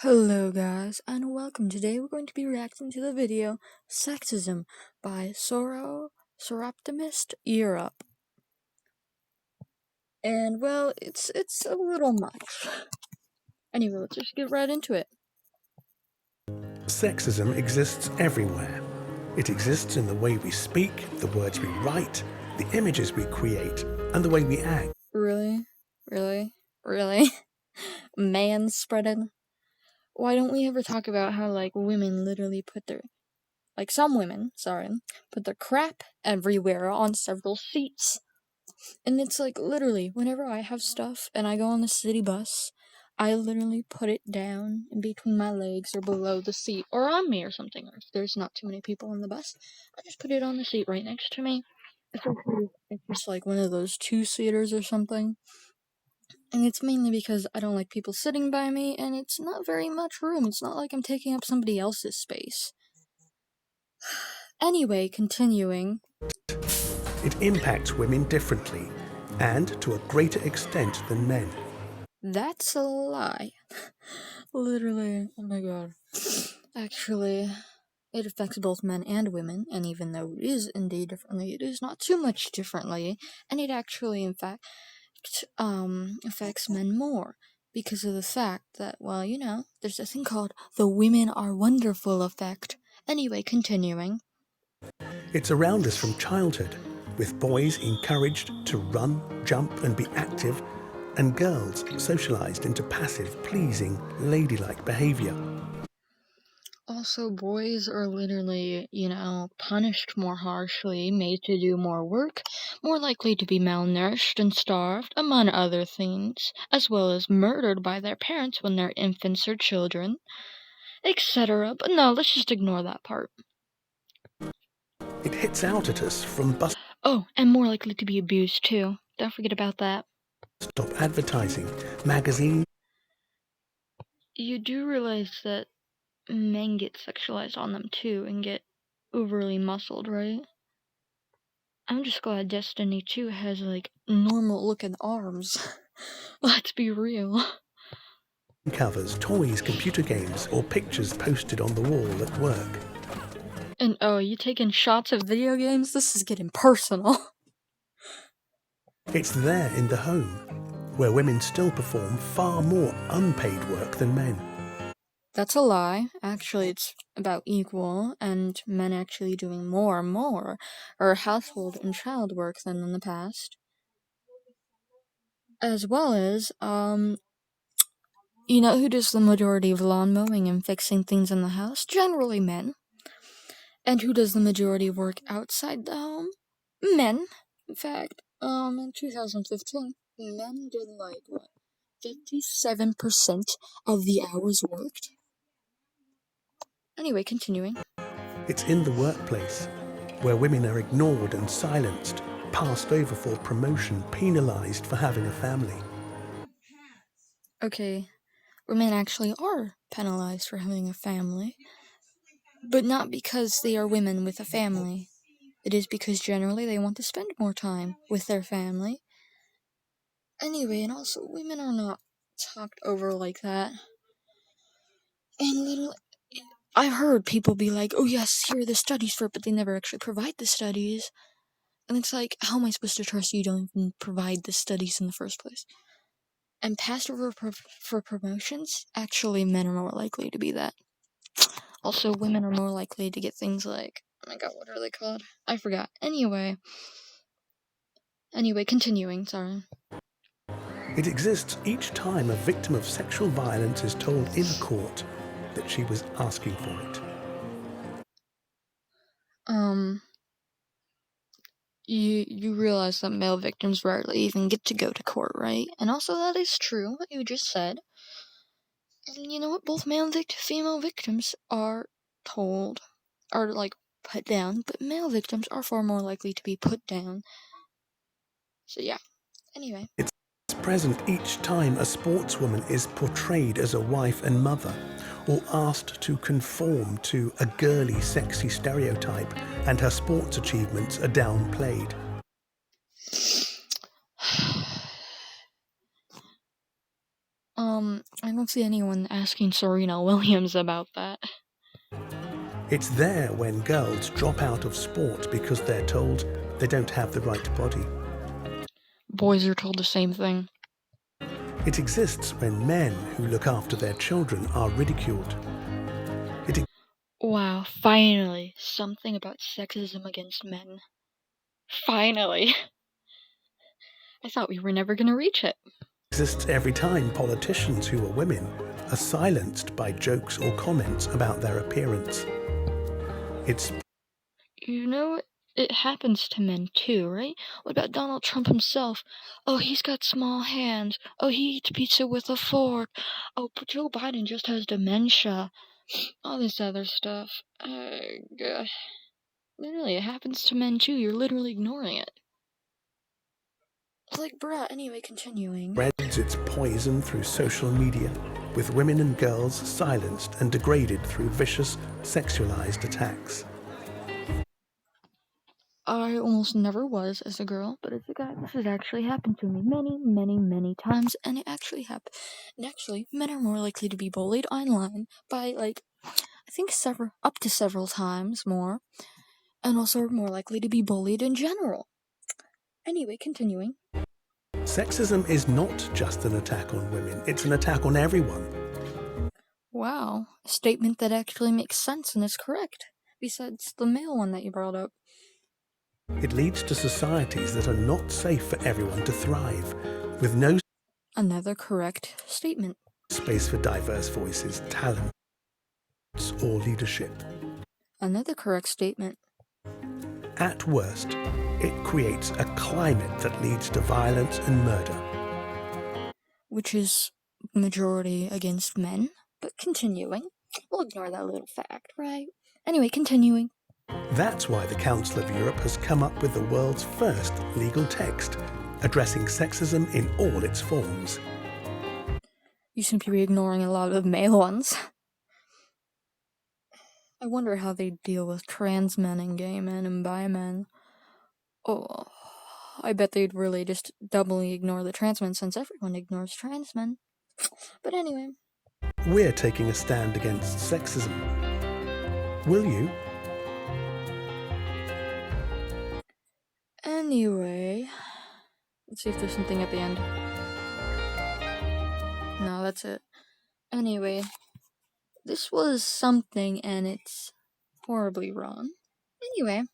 Hello guys, and welcome. Today we're going to be reacting to the video Sexism by Soroptimist Europe. And well, it's a little much. Anyway, let's just get right into it. Sexism exists everywhere. It exists in the way we speak, the words we write, the images we create, and the way we act. Really? Manspreading? Why don't we ever talk about how, women literally put their, some women, put their crap everywhere on several seats. And it's literally, whenever I have stuff and I go on the city bus, I literally put it down in between my legs or below the seat or on me or something. Or if there's not too many people on the bus, I just put it on the seat right next to me. It's just like one of those two-seaters or something. And it's mainly because I don't like people sitting by me, and it's not very much room. It's not like I'm taking up somebody else's space. Anyway, continuing. It impacts women differently, and to a greater extent than men. That's a lie. Literally, oh my god. Actually, it affects both men and women, and even though it is indeed differently, it is not too much differently, and it actually, in fact, affects men more, because of the fact that, well, there's a thing called the women are wonderful effect. Anyway, continuing. It's around us from childhood, with boys encouraged to run, jump, and be active, and girls socialized into passive, pleasing, ladylike behavior. Also, boys are literally, punished more harshly, made to do more work, more likely to be malnourished and starved, among other things, as well as murdered by their parents when they're infants or children, etc. But no, let's just ignore that part. It hits out at us from bus Oh, and more likely to be abused too. Don't forget about that. stop advertising, magazines. You do realize that men get sexualized on them too and get overly muscled, right? I'm just glad Destiny 2 has, normal looking arms. Let's be real. Covers, toys, computer games, or pictures posted on the wall at work. And oh, you taking shots of video games? This is getting personal. It's there in the home, where women still perform far more unpaid work than men. That's a lie. Actually, it's about equal, and men actually doing more or household and child work than in the past. As well as, who does the majority of lawn mowing and fixing things in the house? Generally men. And who does the majority of work outside the home? Men. In fact, in 2015, men did 57% of the hours worked. Anyway, continuing. It's in the workplace, where women are ignored and silenced, passed over for promotion, penalized for having a family. Okay, women actually are penalized for having a family, but not because they are women with a family. It is because generally they want to spend more time with their family. Anyway, and also, women are not talked over like that. And literally, I've heard people be like, oh yes, here are the studies for it, but they never actually provide the studies. And it's like, how am I supposed to trust you don't even provide the studies in the first place? And passed over for promotions, actually men are more likely to be that. Also, women are more likely to get things like, oh my god, what are they called? I forgot. Anyway, continuing, sorry. It exists each time a victim of sexual violence is told in a court that she was asking for it. You realize that male victims rarely even get to go to court, right? And also that is true, what you just said. And you know what? Both male and female victims are put down, but male victims are far more likely to be put down. So yeah. Anyway. It's present each time a sportswoman is portrayed as a wife and mother, or asked to conform to a girly, sexy stereotype, and her sports achievements are downplayed. I don't see anyone asking Serena Williams about that. It's there when girls drop out of sport because they're told they don't have the right body. Boys are told the same thing. It exists when men who look after their children are ridiculed. Wow, finally, something about sexism against men. Finally! I thought we were never gonna reach it. Exists every time politicians who are women are silenced by jokes or comments about their appearance. You know, it happens to men too, right? What about Donald Trump himself? Oh, he's got small hands. Oh, he eats pizza with a fork. Oh, but Joe Biden just has dementia. All this other stuff. Gosh. Literally, it happens to men too. You're literally ignoring it. It's like, bruh, anyway, continuing. Spreads its poison through social media, with women and girls silenced and degraded through vicious, sexualized attacks. I almost never was as a girl, but as a guy, this has actually happened to me many, many, many times, and it actually happened. And actually, men are more likely to be bullied online by, like, I think up to several times more, and also are more likely to be bullied in general. Anyway, continuing. Sexism is not just an attack on women, it's an attack on everyone. Wow, a statement that actually makes sense and is correct, besides the male one that you brought up. It leads to societies that are not safe for everyone to thrive, with no Another correct statement. space for diverse voices, talents, or leadership. Another correct statement. At worst, it creates a climate that leads to violence and murder. Which is majority against men, but continuing. We'll ignore that little fact, right? Anyway, continuing. That's why the Council of Europe has come up with the world's first legal text addressing sexism in all its forms. You seem to be ignoring a lot of male ones. I wonder how they deal with trans men and gay men and bi men. Oh, I bet they'd really just doubly ignore the trans men since everyone ignores trans men. But anyway. We're taking a stand against sexism. Will you? Anyway, let's see if there's something at the end. No, that's it. Anyway, this was something and it's horribly wrong. Anyway.